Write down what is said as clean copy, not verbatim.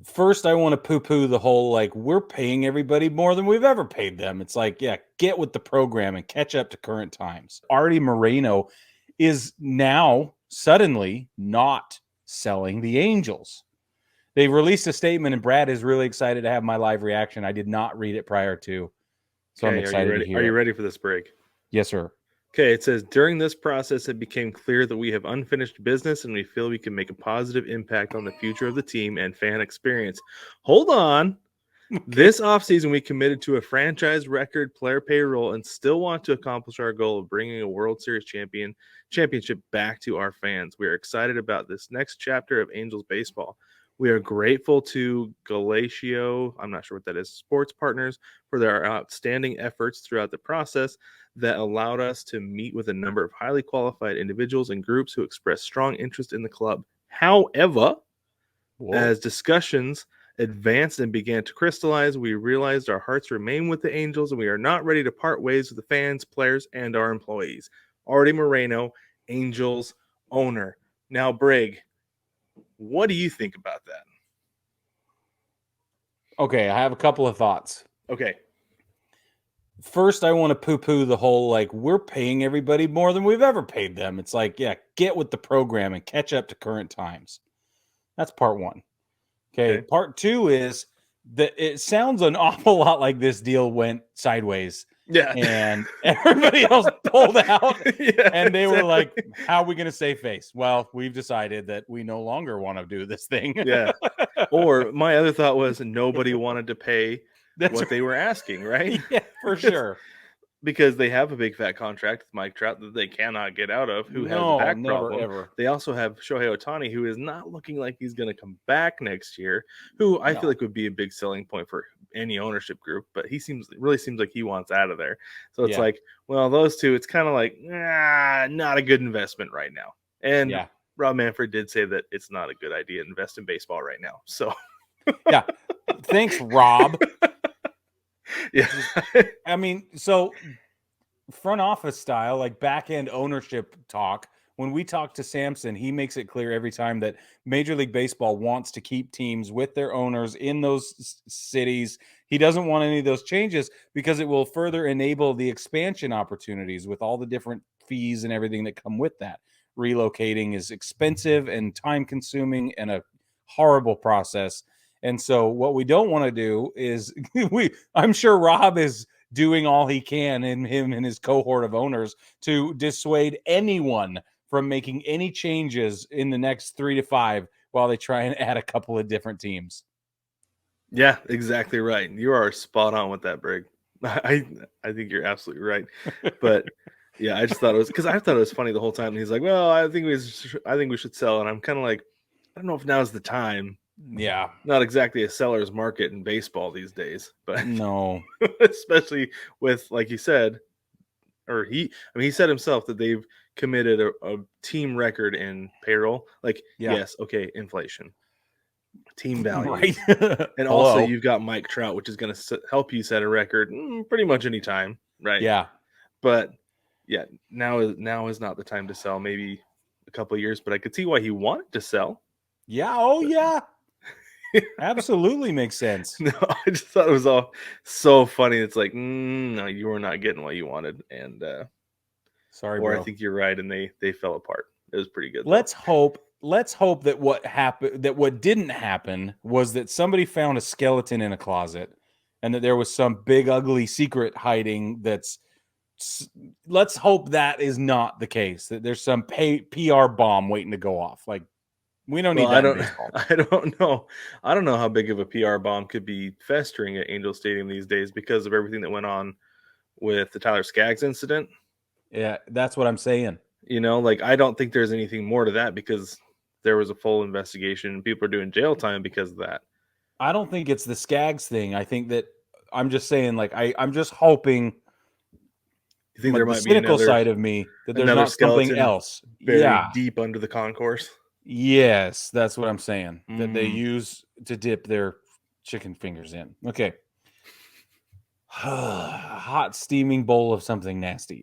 First, I want to poo-poo the whole, like, we're paying everybody more than we've ever paid them. It's like, yeah, get with the program and catch up to current times. Arte Moreno is now suddenly not selling the Angels. They released a statement, and Brad is really excited to have my live reaction. I did not read it prior to, so I'm Okay, are you excited to ready? Are hear you it. ready for this break? Yes, sir. Okay, it says during this process, it became clear that we have unfinished business and we feel we can make a positive impact on the future of the team and fan experience. Hold on. Okay. This offseason, we committed to a franchise record player payroll and still want to accomplish our goal of bringing a World Series championship back to our fans. We are excited about this next chapter of Angels baseball. We are grateful to Galatio, I'm not sure what that is, sports partners for their outstanding efforts throughout the process that allowed us to meet with a number of highly qualified individuals and groups who expressed strong interest in the club. However, Whoa. as discussions advanced and began to crystallize, we realized our hearts remain with the Angels and we are not ready to part ways with the fans, players, and our employees. Arte Moreno, Angels owner. Now, Brig, what do you think about that? Okay, I have a couple of thoughts. Okay. First, I want to poo-poo the whole, like, we're paying everybody more than we've ever paid them. It's like, yeah, get with the program and catch up to current times. That's part one. Okay. Okay. Part two is that it sounds an awful lot like this deal went sideways Yeah. and everybody else pulled out Yeah, and they were exactly. like, how are we going to save face? Well, we've decided that we no longer want to do this thing. Yeah. Or my other thought was nobody wanted to pay That's what they were asking, right? right. Yeah, for sure. Because they have a big fat contract with Mike Trout that they cannot get out of, who has a No, back never, problem. ever. They also have Shohei Ohtani, who is not looking like he's going to come back next year, who I feel No. like would be a big selling point for any ownership group, but really seems like he wants out of there. So it's Yeah. like, well, those two, it's kind of like, not a good investment right now. And Yeah. Rob Manfred did say that it's not a good idea to invest in baseball right now. So, Yeah. Thanks, Rob. yeah. I mean, so front office style, like back end ownership talk. When we talk to Samson, he makes it clear every time that Major League Baseball wants to keep teams with their owners in those cities. He doesn't want any of those changes because it will further enable the expansion opportunities with all the different fees and everything that come with that. Relocating is expensive and time consuming and a horrible process. And so what we don't want to do is I'm sure Rob is doing all he can in him and his cohort of owners to dissuade anyone from making any changes in the next 3 to 5 while they try and add a couple of different teams. Yeah, exactly right. You are spot on with that, Brig. I I think you're absolutely right. But yeah, I just thought it was because I thought it was funny the whole time. He's like, "Well, I think we should sell," and I'm kind of like, I don't know if now's the time. Yeah. Not exactly a seller's market in baseball these days, but No. especially with, like you said, I mean, he said himself that they've committed a team record in payroll. Like, Yeah. yes, okay, inflation, team value. Right. And also, Hello. you've got Mike Trout, which is going to help you set a record pretty much any time, right? Yeah. But yeah, now is not the time to sell. Maybe a couple of years, but I could see why he wanted to sell. Yeah. Oh, But yeah. Absolutely makes sense. no, I just thought it was all so funny. It's like, no, you were not getting what you wanted, and Sorry, or I bro. think you're right, and they fell apart. It was pretty good though. Let's hope that what didn't happen was that somebody found a skeleton in a closet and that there was some big ugly secret hiding let's hope that is not the case, that there's some PR bomb waiting to go off. Like, we don't Well, need that in baseball. I don't know. I don't know how big of a PR bomb could be festering at Angel Stadium these days because of everything that went on with the Tyler Skaggs incident. Yeah, that's what I'm saying. Like I don't think there's anything more to that because there was a full investigation and people are doing jail time because of that. I don't think it's the Skaggs thing. I think that I'm just saying, like, I'm just hoping You from think like there the might be cynical side of me that there's another not something skeleton else. Yeah. buried deep under the concourse? Yes, that's what I'm saying. That they Mm. use to dip their chicken fingers in. Okay. Hot steaming bowl of something nasty.